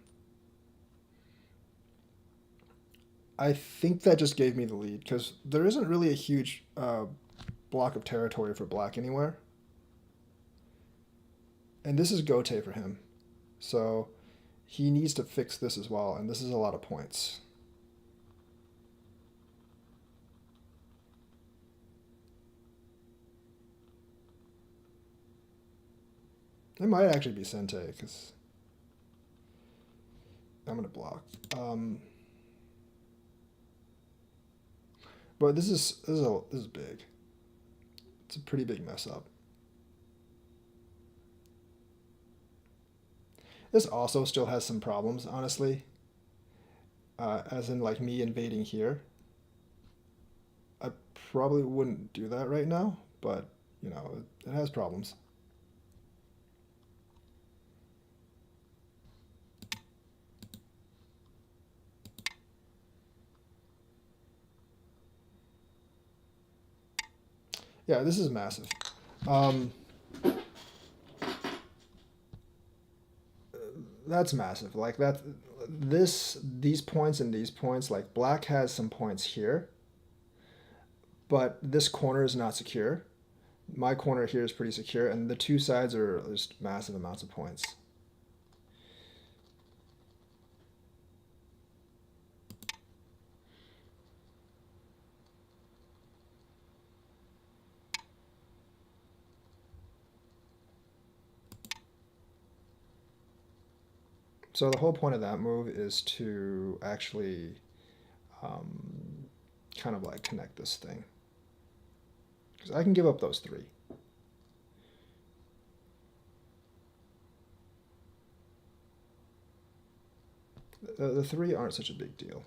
I think that just gave me the lead because there isn't really a huge block of territory for black anywhere, and this is gote for him, so he needs to fix this as well, and this is a lot of points. It might actually be Sente because I'm gonna block. But this is big. It's a pretty big mess up. This also still has some problems, honestly. As in like me invading here. I probably wouldn't do that right now, but you know, it has problems. Yeah, this is massive. That's massive. Like that, these points and these points. Like black has some points here, but this corner is not secure. My corner here is pretty secure, and the two sides are just massive amounts of points. So the whole point of that move is to actually kind of like connect this thing. Because I can give up those three. The three aren't such a big deal.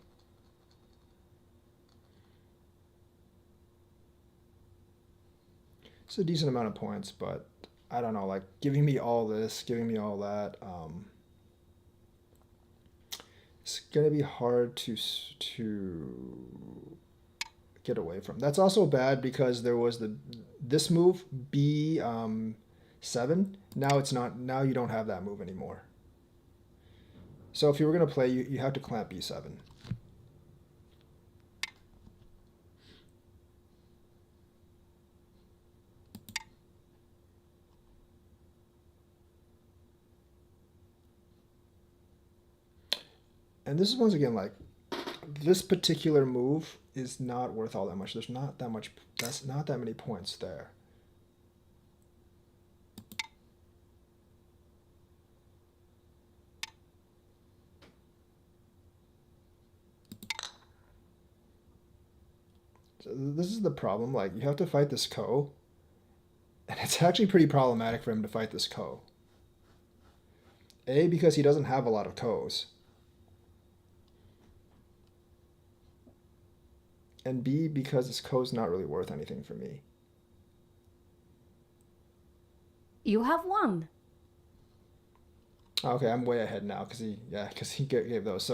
It's a decent amount of points, but I don't know, like giving me all this, giving me all that, it's gonna be hard to get away from. That's also bad because there was this move B7. Now it's not. Now you don't have that move anymore. So if you were gonna play, you have to clamp B7. And this is once again like this particular move is not worth all that much. There's not that much. That's not that many points there. So this is the problem. Like you have to fight this Ko, and it's actually pretty problematic for him to fight this Ko. A, because he doesn't have a lot of Kos. And B, because this Ko's not really worth anything for me. You have won. Okay, I'm way ahead now because he gave those.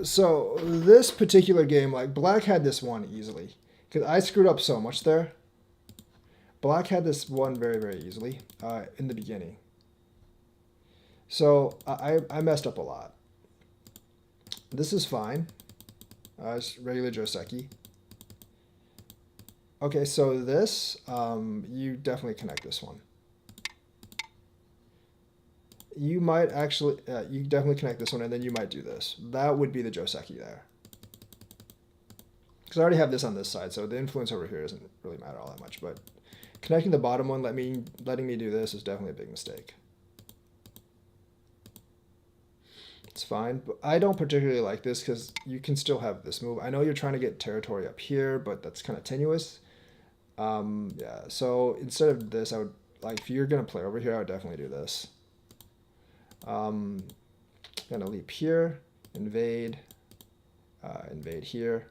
So this particular game, like black had this one easily because I screwed up so much there. Black had this one very easily in the beginning. So I messed up a lot. This is fine. It's regular Joseki. Okay, so this, you definitely connect this one. You might actually, you definitely connect this one, and then you might do this. That would be the Joseki there. Because I already have this on this side, so the influence over here doesn't really matter all that much. But connecting the bottom one, letting me do this is definitely a big mistake. It's fine, but I don't particularly like this because you can still have this move. I know you're trying to get territory up here, but that's kind of tenuous. Yeah, so instead of this, I would, like, if you're going to play over here, I would definitely do this. Gonna leap here, invade, invade here.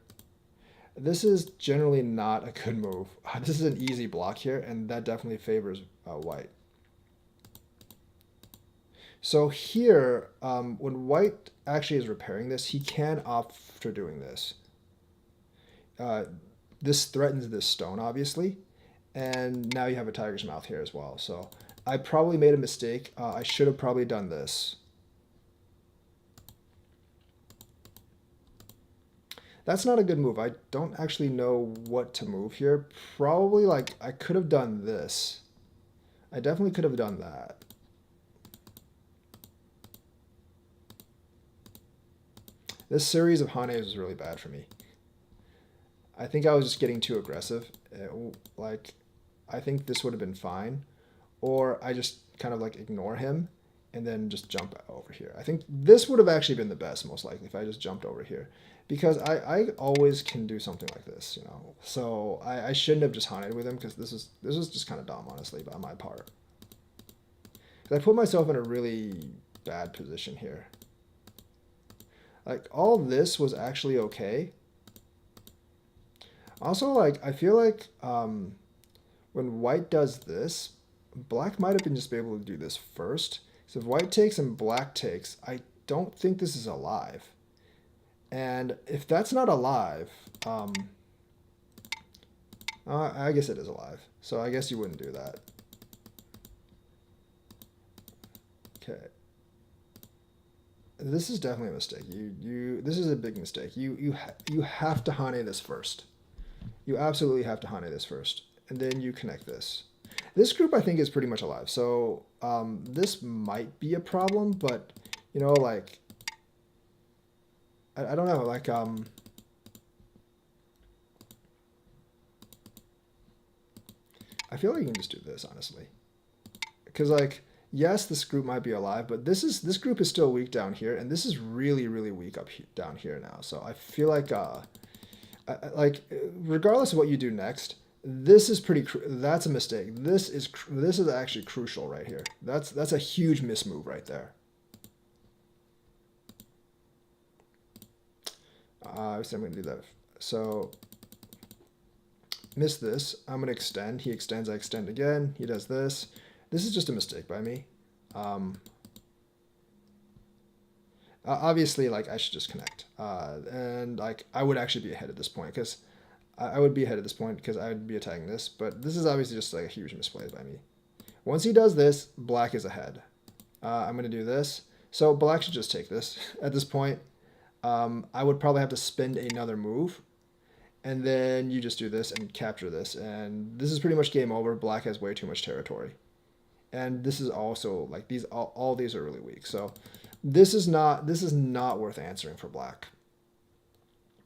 This is generally not a good move. This is an easy block here, and that definitely favors white. So here, when white actually is repairing this, he can opt for doing this. Uh, this threatens this stone, obviously, and now you have a tiger's mouth here as well. So I probably made a mistake. I should have probably done this. That's not a good move. I don't actually know what to move here. Probably, like, I could have done this. I definitely could have done that. This series of Hanes was really bad for me. I think I was just getting too aggressive. Like, I think this would have been fine. Or I just kind of like ignore him and then just jump over here. I think this would have actually been the best, most likely, if I just jumped over here. Because I always can do something like this, you know. So I shouldn't have just hunted with him because this was just kind of dumb, honestly, by my part. 'Cause I put myself in a really bad position here. Like, all this was actually okay. Also, like, I feel like when white does this, black might have been just be able to do this first. So if white takes and black takes, I don't think this is alive. And if that's not alive, I guess it is alive. So I guess you wouldn't do that. Okay. This is definitely a mistake. This is a big mistake. You have to Hane this first. You absolutely have to Hane this first, and then you connect this. This group I think is pretty much alive. So this might be a problem, but you know, like I don't know, like I feel like you can just do this honestly, because like yes, this group might be alive, but this group is still weak down here, and this is really weak down here now. So I feel like like regardless of what you do next, this is that's a mistake. This is actually crucial right here. That's a huge mismove right there. So I'm going to do that. So miss this. I'm going to extend. He extends. I extend again. He does this. This is just a mistake by me. Obviously, like I should just connect, and like I would actually be ahead at this point because I would be ahead at this point because I would be attacking this. But this is obviously just like a huge misplay by me. Once he does this, black is ahead. I'm going to do this. So black should just take this at this point. I would probably have to spend another move. And then you just do this and capture this. And this is pretty much game over. Black has way too much territory. And this is also, like, all these are really weak. So this is not worth answering for black.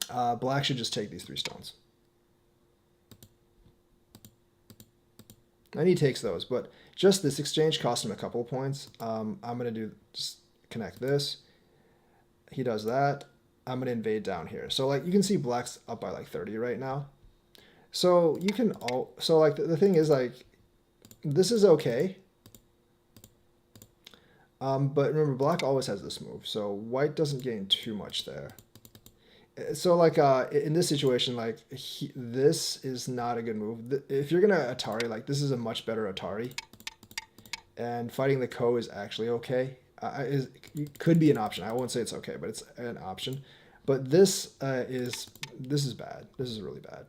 Black should just take these 3 stones. And he takes those, but just this exchange cost him a couple of points. I'm going to just connect this. He does that. I'm going to invade down here. So like you can see black's up by like 30 right now. So you can so like the thing is like this is okay. But remember black always has this move. So white doesn't gain too much there. So like in this situation, like this is not a good move. If you're going to Atari, like this is a much better Atari. And fighting the Ko is actually okay. Could be an option. I won't say it's okay, but it's an option. But this is bad. This is really bad.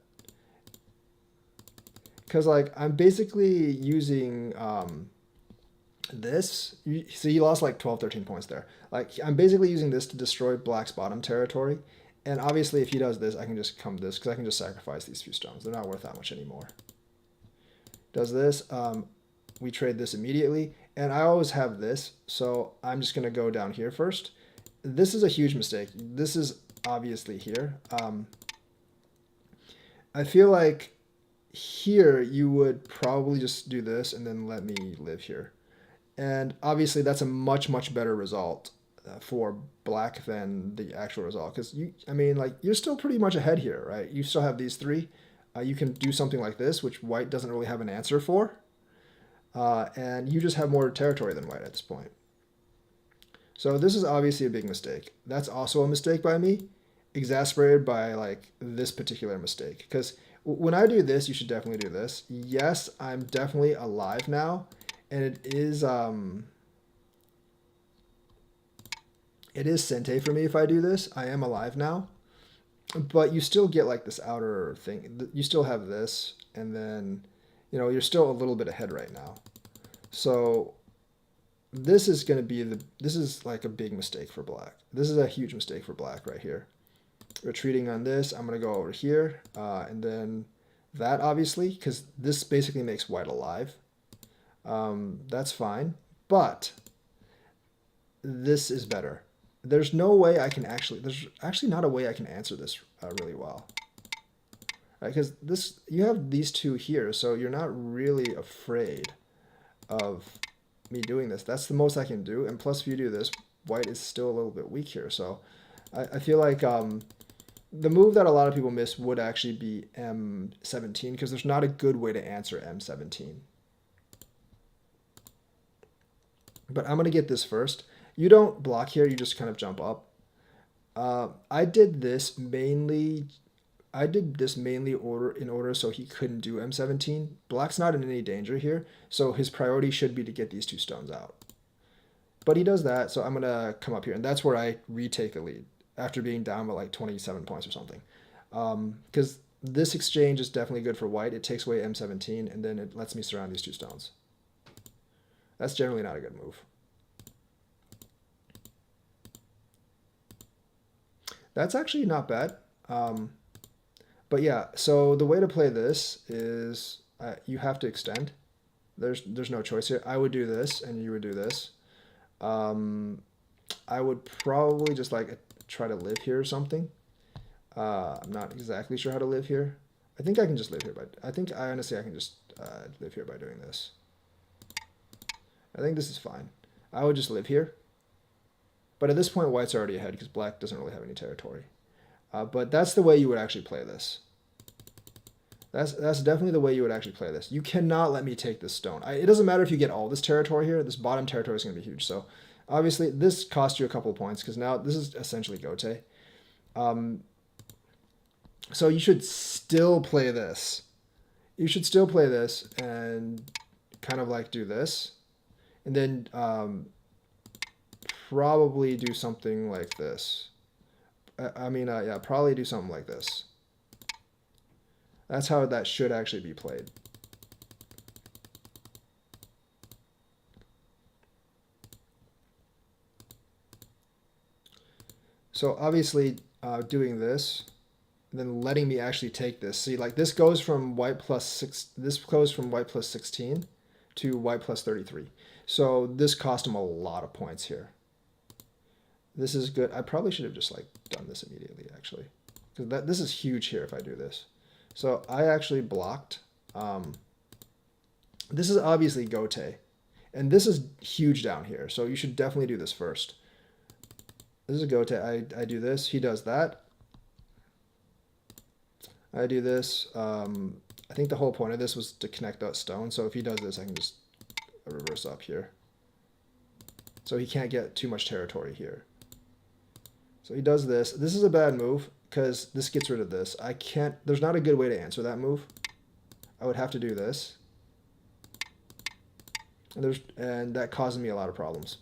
Because like I'm basically using this. See, he lost like 12, 13 points there. Like I'm basically using this to destroy black's bottom territory. And obviously if he does this, I can just come this because I can just sacrifice these few stones. They're not worth that much anymore. Does this. We trade this immediately. And I always have this, so I'm just going to go down here first. This is a huge mistake. This is obviously here. I feel like here you would probably just do this and then let me live here. And obviously that's a much better result for black than the actual result. Because I mean, like you're still pretty much ahead here, right? You still have these three. You can do something like this, which white doesn't really have an answer for, and you just have more territory than white at this point. So this is obviously a big mistake. That's also a mistake by me, exasperated by like this particular mistake. Because when I do this, you should definitely do this. Yes, I'm definitely alive now, and it is Sente for me if I do this. I am alive now, but you still get like this outer thing. You still have this, and then you're still a little bit ahead right now. So this is going to be this is like a big mistake for black. This is a huge mistake for black right here. Retreating on this, I'm going to go over here, and then that obviously, because this basically makes white alive. That's fine, but this is better. There's no way I can there's actually not a way I can answer this really well. Right, because you have these two here, so you're not really afraid of me doing this. That's the most I can do, and plus if you do this, white is still a little bit weak here. So I feel like the move that a lot of people miss would actually be M17, because there's not a good way to answer M17. But I'm going to get this first. You don't block here, you just kind of jump up. I did this mainly in order so he couldn't do M17. Black's not in any danger here, so his priority should be to get these two stones out. But he does that, so I'm going to come up here, and that's where I retake the lead after being down by like 27 points or something. Because this exchange is definitely good for white. It takes away M17, and then it lets me surround these two stones. That's generally not a good move. That's actually not bad. But yeah, so the way to play this is you have to extend. There's no choice here. I would do this, and you would do this. I would probably just like try to live here or something. I'm not exactly sure how to live here. I think I can just live here, but I honestly can just live here by doing this. I think this is fine. I would just live here. But at this point, white's already ahead because black doesn't really have any territory. But that's the way you would actually play this. That's definitely the way you would actually play this. You cannot let me take this stone. It doesn't matter if you get all this territory here. This bottom territory is going to be huge. So obviously, this cost you a couple of points because now this is essentially Gote. So you should still play this. You should still play this and kind of like do this. And then probably do something like this. Yeah, probably do something like this. That's how that should actually be played. So obviously doing this, then letting me actually take this. See, like this goes from white plus 6, this goes from white plus 16 to white plus 33. So this cost him a lot of points here. This is good. I probably should have just like done this immediately actually, because this is huge here if I do this. So I actually blocked. This is obviously Gote, and this is huge down here. So you should definitely do this first. This is Gote. I do this. He does that. I do this. I think the whole point of this was to connect that stone. So if he does this, I can just reverse up here. So he can't get too much territory here. So he does this. This is a bad move because this gets rid of this. I can't, there's not a good way to answer that move. I would have to do this. And that causes me a lot of problems.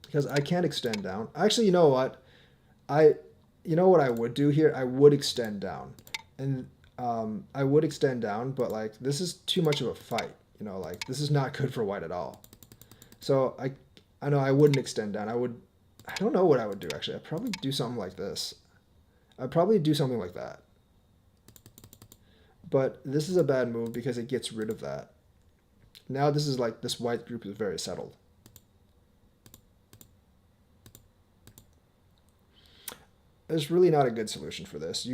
Because I can't extend down. Actually, you know what? You know what I would do here? I would extend down. And I would extend down, but like this is too much of a fight. You know, like this is not good for white at all. So I know I wouldn't extend down. I don't know what I would do actually. I'd probably do something like this. I'd probably do something like that. But this is a bad move because it gets rid of that. Now this is like, this white group is very settled. There's really not a good solution for this.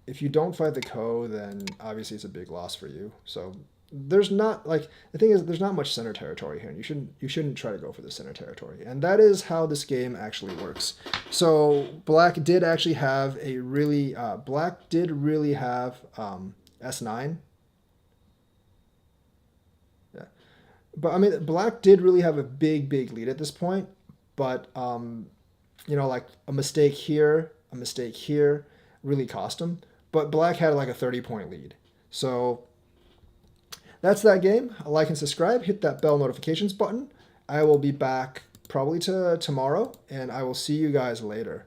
If you don't fight the Ko, then obviously it's a big loss for you. So there's not like the thing is there's not much center territory here, and you shouldn't try to go for the center territory. And that is how this game actually works. So black did really have S9. Yeah, but I mean black did really have a big lead at this point. But like a mistake here really cost him. But black had like a 30-point lead. So that's that game. Like and subscribe. Hit that bell notifications button. I will be back probably to tomorrow, and I will see you guys later.